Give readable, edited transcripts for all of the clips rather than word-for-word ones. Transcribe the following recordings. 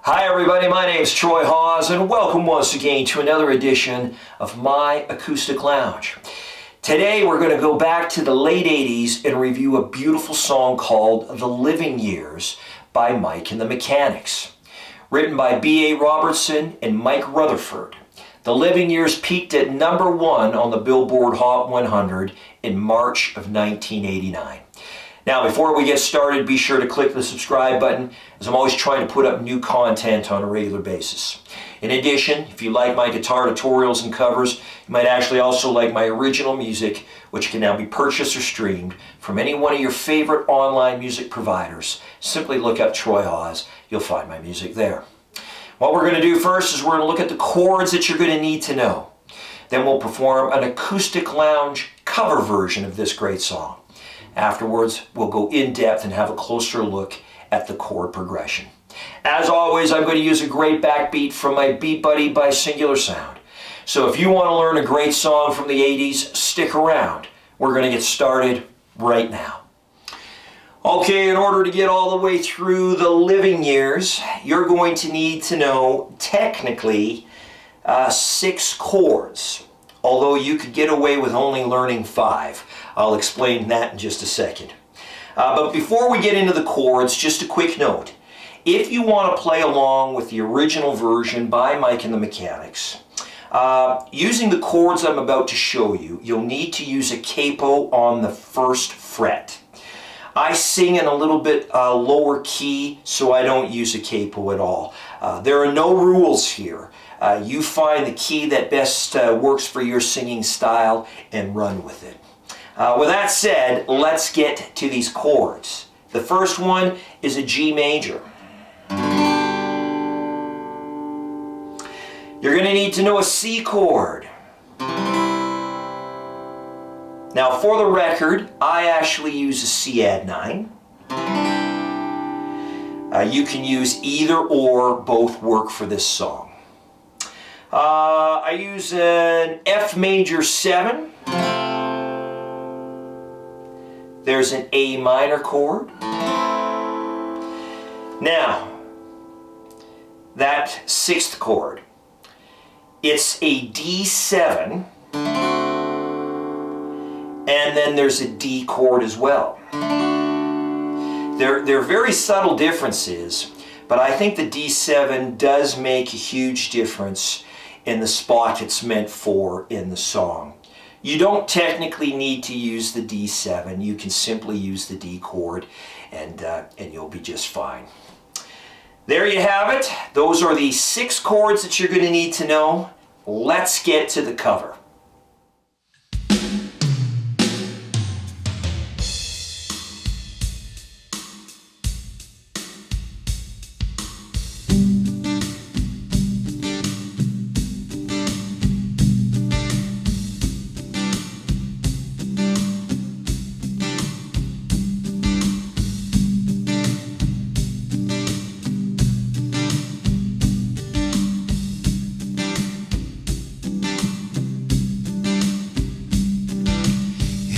Hi everybody, my name is Troy Hawes and welcome once again to another edition of My Acoustic Lounge. Today we're going to go back to the late 80s and review a beautiful song called The Living Years by Mike and the Mechanics. Written by B.A. Robertson and Mike Rutherford. The Living Years peaked at number 1 on the Billboard Hot 100 in March of 1989. Now, before we get started, be sure to click the subscribe button, as I'm always trying to put up new content on a regular basis. In addition, if you like my guitar tutorials and covers, you might actually also like my original music, which can now be purchased or streamed from any one of your favorite online music providers. Simply look up Troy Hawes, you'll find my music there. What we're going to do first is we're going to look at the chords that you're going to need to know. Then we'll perform an acoustic lounge cover version of this great song. Afterwards, we'll go in depth and have a closer look at the chord progression. As always, I'm going to use a great backbeat from my Beatbuddy by Singular Sound. So if you want to learn a great song from the 80s, stick around. We're going to get started right now. Okay, in order to get all the way through the living years, you're going to need to know, technically, 6 chords. Although you could get away with only learning 5. I'll explain that in just a second. But before we get into the chords, just a quick note. If you want to play along with the original version by Mike and the Mechanics, using the chords I'm about to show you, you'll need to use a capo on the 1st fret. I sing in a little bit lower key, so I don't use a capo at all. There are no rules here. You find the key that best works for your singing style and run with it. With that said, let's get to these chords. The first one is a G major. You're going to need to know a C chord. Now for the record, I actually use a C add 9. You can use either or, both work for this song. I use an F major 7. There's an A minor chord. Now, that 6th chord, it's a D7, and then there's a D chord as well. They're very subtle differences, but I think the D7 does make a huge difference in the spot it's meant for in the song. You don't technically need to use the D7. You can simply use the D chord and you'll be just fine. There you have it. Those are the 6 chords that you're going to need to know. Let's get to the cover.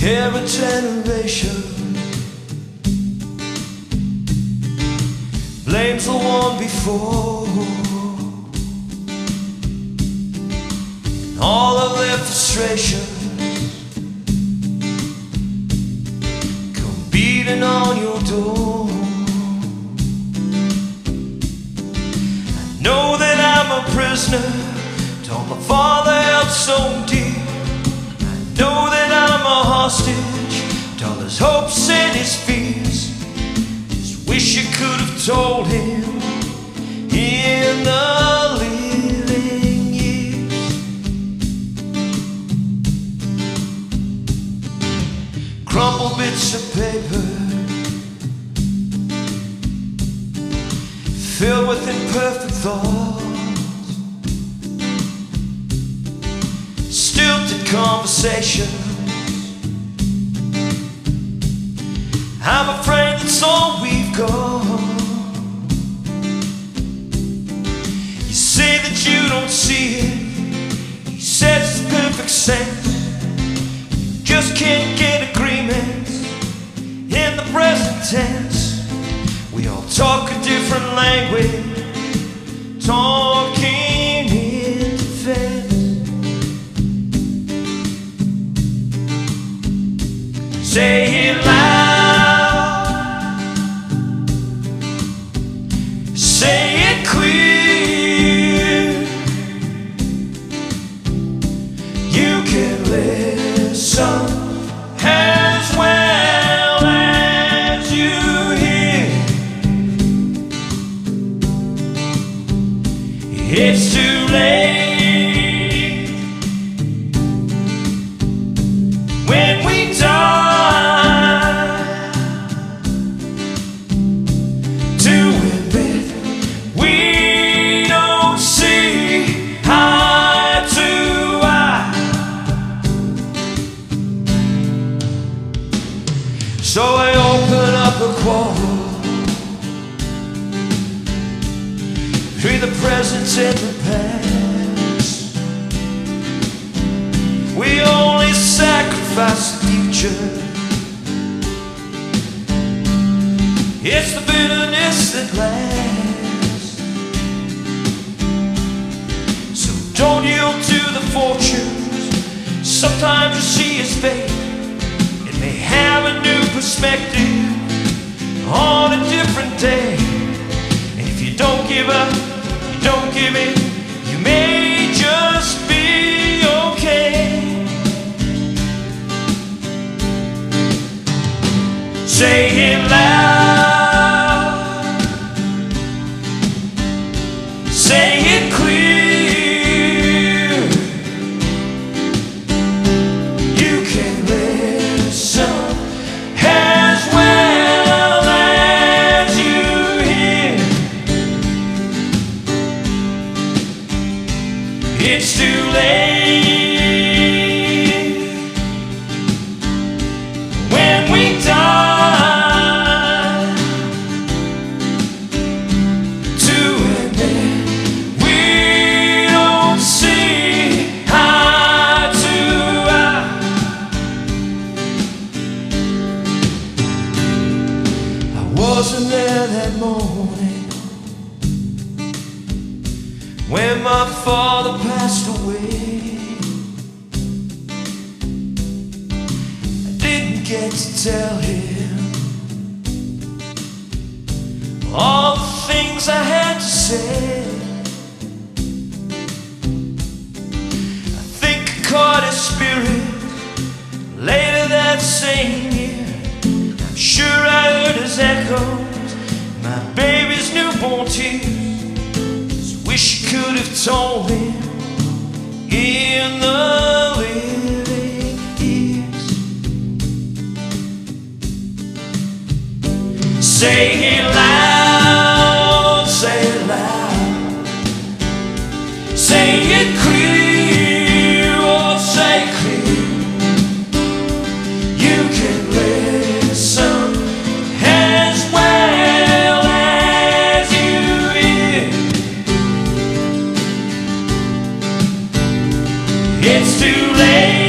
Every generation blames the one before, and all of their frustrations come beating on your door. I know that I'm a prisoner to all my father held so dear. Know that I'm a hostage to all his hopes and his fears. Just wish you could have told him in the living years. Crumpled bits of paper filled with imperfect thoughts, stilted conversations. I'm afraid that's all we've got. You say that you don't see it. He says it's perfect sense. You just can't get agreement in the present tense. We all talk a different language, say it clear. You can listen as well as you hear. It's too late when we die to admit we don't see eye to eye. So I open up a quarrel between the present and the past. We only sacrifice the future. It's the bitterness that lasts. So don't yield to the fortunes. Sometimes you see his fate. It may have a new perspective on a different day. And if you don't give up, you don't give in, you may just be okay. Say it loud, say it clear. You can listen as well as you hear. It's too late when we die to admit we don't see eye to eye. I wasn't there that morning when my father passed away. I didn't get to tell him all the things I had to say. I think I caught his spirit later that same year. I'm sure I heard his echoes, my baby's newborn tears. Wish you could have told him in the living years. Say it loud, say it loud, say it clear, oh say clear. You can listen as well as you hear. It's too late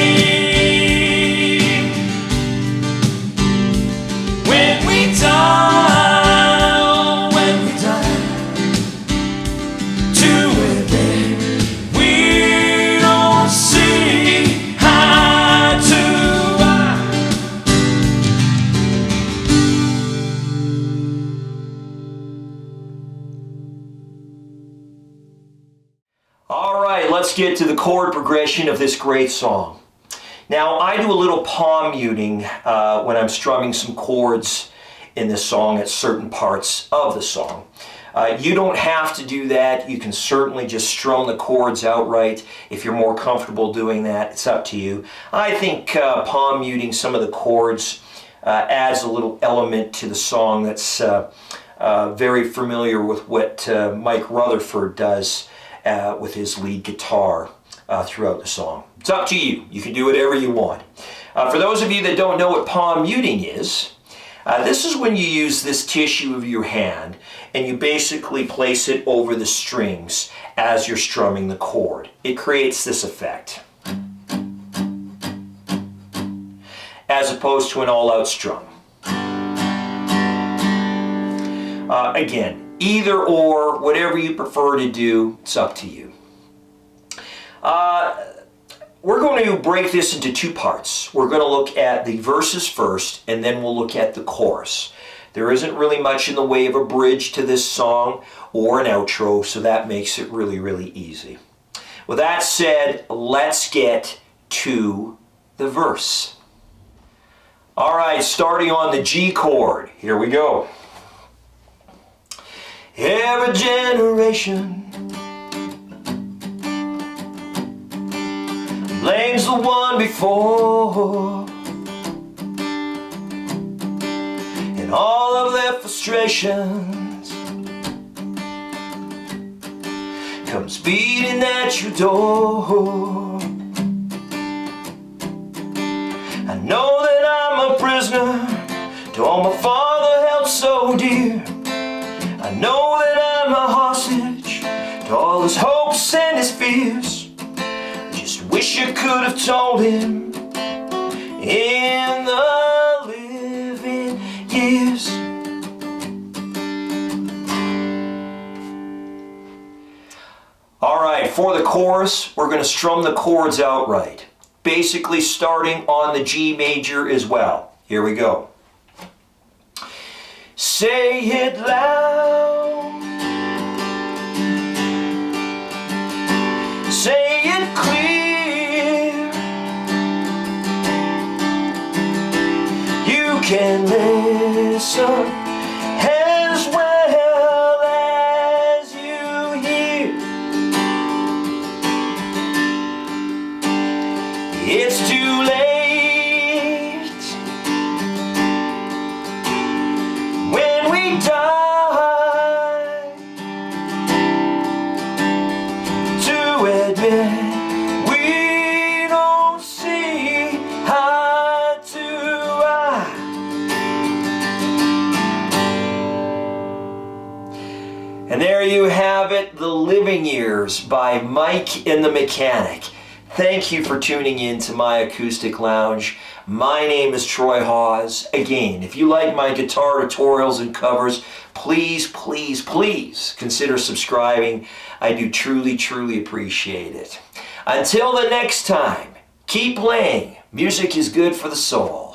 when we die, oh, when we die to admit we don't see eye to eye. All right, let's get to the chord progression of this great song. Now, I do a little palm muting when I'm strumming some chords in this song at certain parts of the song. You don't have to do that. You can certainly just strum the chords outright if you're more comfortable doing that. It's up to you. I think palm muting some of the chords adds a little element to the song that's very familiar with what Mike Rutherford does with his lead guitar throughout the song. It's up to you. You can do whatever you want. For those of you that don't know what palm muting is, this is when you use this tissue of your hand and you basically place it over the strings as you're strumming the chord. It creates this effect, as opposed to an all-out strum. Again, either or, whatever you prefer to do, it's up to you. We're going to break this into two parts. We're going to look at the verses first, and then we'll look at the chorus. There isn't really much in the way of a bridge to this song or an outro, so that makes it really, really easy. With that said, let's get to the verse. All right, starting on the G chord. Here we go. Every generation blames the one before, and all of their frustrations comes beating at your door. I know that I'm a prisoner to all my father held so dear. I know that I'm a hostage to all his hopes and his fears. Just wish I could have told him in the living years. All right, for the chorus, we're going to strum the chords outright, basically starting on the G major as well. Here we go. Say it loud, say it clear. You can listen as well as you hear. It's too late when we die to admit we don't see eye to eye. And there you have it, The Living Years by Mike and the Mechanic. Thank you for tuning in to my acoustic lounge. My name is Troy Hawes. Again, if you like my guitar tutorials and covers, please, please, please consider subscribing. I do truly, truly appreciate it. Until the next time, keep playing. Music is good for the soul.